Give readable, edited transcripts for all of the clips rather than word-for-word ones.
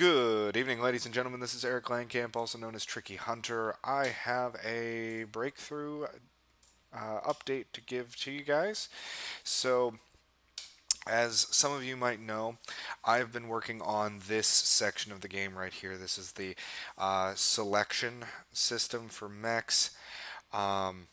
Good evening, ladies and gentlemen. This is Eric Langkamp, also known as Tricky Hunter. I have a breakthrough update to give to you guys. So, as some of you might know, I've been working on this section of the game right here. This is the selection system for mechs. Um,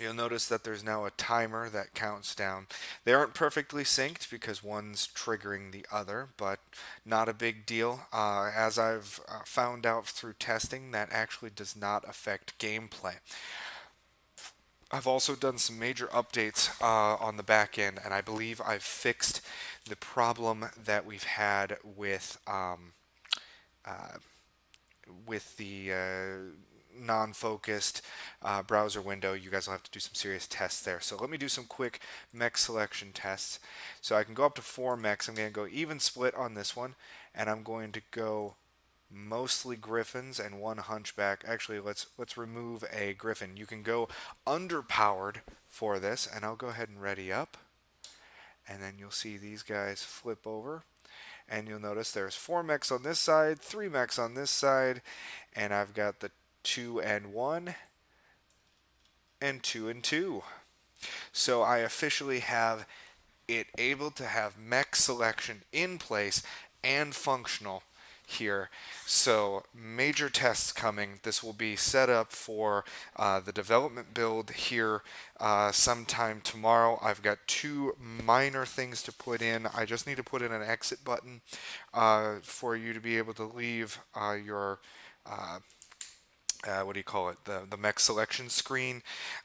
You'll notice that there's now a timer that counts down. They aren't perfectly synced because one's triggering the other, but not a big deal. As I've found out through testing, that actually does not affect gameplay. I've also done some major updates on the back end, and I believe I've fixed the problem that we've had uh, with the non-focused browser window. You guys will have to do some serious tests there. So let me do some quick mech selection tests. So I can go up to 4 mechs. I'm going to go even split on this one, and I'm going to go mostly griffins and 1 hunchback. Actually, let's remove a griffin. You can go underpowered for this, and I'll go ahead and ready up. And then you'll see these guys flip over. And you'll notice there's 4 mechs on this side, 3 mechs on this side, and I've got the 2 and 1 and 2 and 2. So I officially have it able to have mech selection in place and functional here. So major tests coming. This will be set up for the development build here sometime tomorrow. I've got 2 minor things to put in. I just need to put in an exit button for you to be able to leave your what do you call it, the mech selection screen,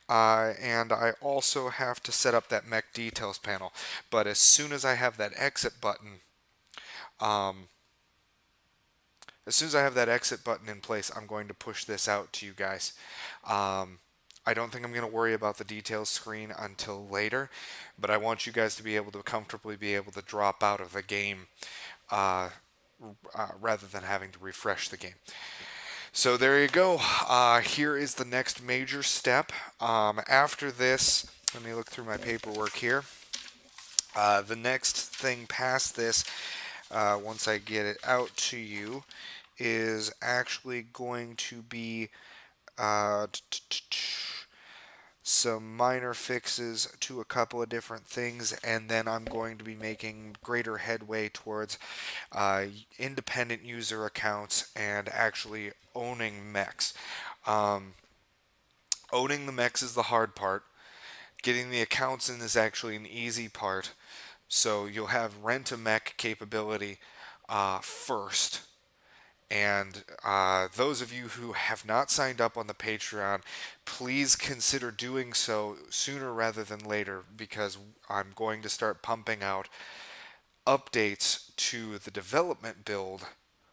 and I also have to set up that mech details panel. But as soon as I have that exit button, um, as soon as I have that exit button in place, I'm going to push this out to you guys. I don't think I'm going to worry about the details screen until later, but I want you guys to be able to comfortably be able to drop out of the game rather than having to refresh the game. So there you go. Here is the next major step. After this, let me look through my paperwork here. The next thing past this, once I get it out to you, is actually going to be some minor fixes to a couple of different things, and then I'm going to be making greater headway towards independent user accounts and actually owning mechs. Owning the mechs is the hard part. Getting the accounts in is actually an easy part. So you'll have rent a mech capability first. And those of you who have not signed up on the Patreon, please consider doing so sooner rather than later, because I'm going to start pumping out updates to the development build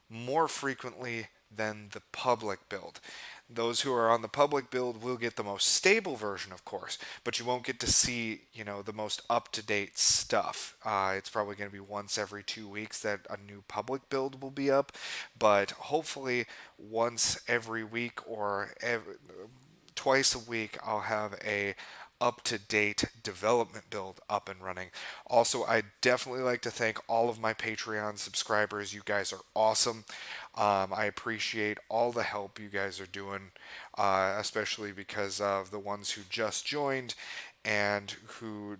more frequently than the public build. Those who are on the public build will get the most stable version, of course, but you won't get to see, the most up-to-date stuff. It's probably going to be once every 2 weeks that a new public build will be up, but hopefully once every week or twice a week I'll have a up-to-date development build up and running. Also, I'd definitely like to thank all of my Patreon subscribers. You guys are awesome. I appreciate all the help you guys are doing, especially because of the ones who just joined and who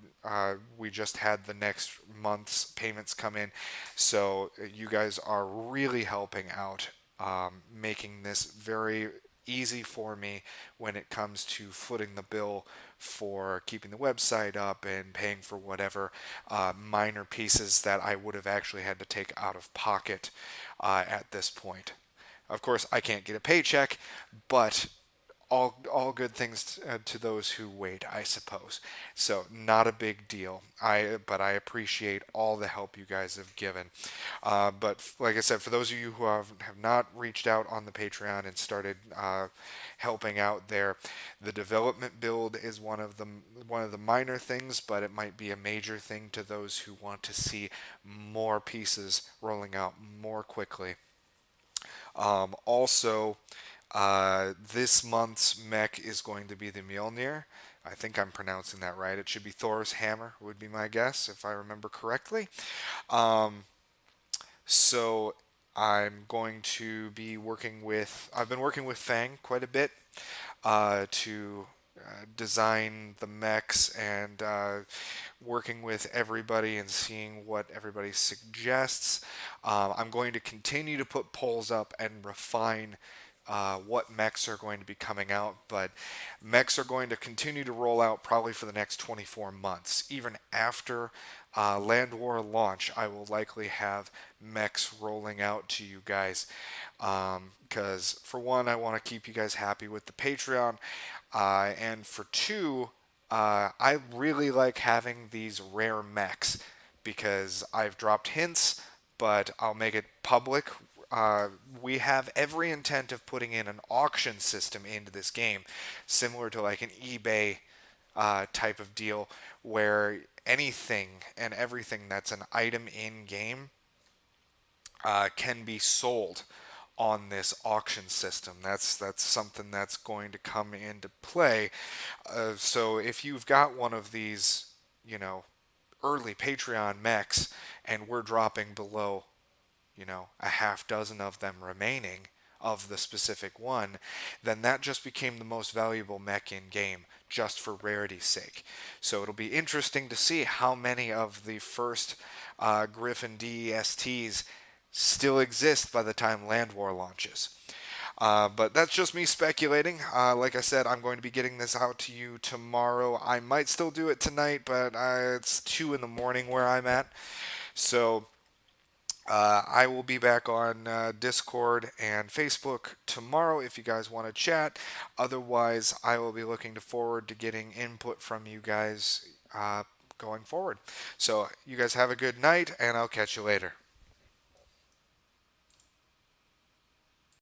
we just had the next month's payments come in. So you guys are really helping out, making this very easy for me when it comes to footing the bill for keeping the website up and paying for whatever minor pieces that I would have actually had to take out of pocket at this point. Of course, I can't get a paycheck, but all good things to those who wait, I suppose. So not a big deal. But I appreciate all the help you guys have given. But like I said, for those of you who have not reached out on the Patreon and started helping out there, the development build is one of the minor things, but it might be a major thing to those who want to see more pieces rolling out more quickly. Also, this month's mech is going to be the Mjolnir. I think I'm pronouncing that right. It should be Thor's hammer, would be my guess, if I remember correctly. Um, So I'm going to be I've been working with Fang quite a bit to design the mechs and working with everybody and seeing what everybody suggests. I'm going to continue to put polls up and refine what mechs are going to be coming out, but mechs are going to continue to roll out probably for the next 24 months. Even after Land War launch, I will likely have mechs rolling out to you guys. Because for one, I want to keep you guys happy with the Patreon, and for two, I really like having these rare mechs because I've dropped hints, but I'll make it public. We have every intent of putting in an auction system into this game, similar to like an eBay type of deal, where anything and everything that's an item in game can be sold on this auction system. That's something that's going to come into play. So if you've got one of these, you know, early Patreon mechs, and we're dropping below, you know, a half dozen of them remaining of the specific one, then that just became the most valuable mech in game just for rarity's sake. So it'll be interesting to see how many of the first Griffin DESTs still exist by the time Land War launches. But that's just me speculating. Like I said, I'm going to be getting this out to you tomorrow. I might still do it tonight, but it's 2 in the morning where I'm at. So I will be back on Discord and Facebook tomorrow if you guys want to chat. Otherwise, I will be looking forward to getting input from you guys going forward. So, you guys have a good night, and I'll catch you later.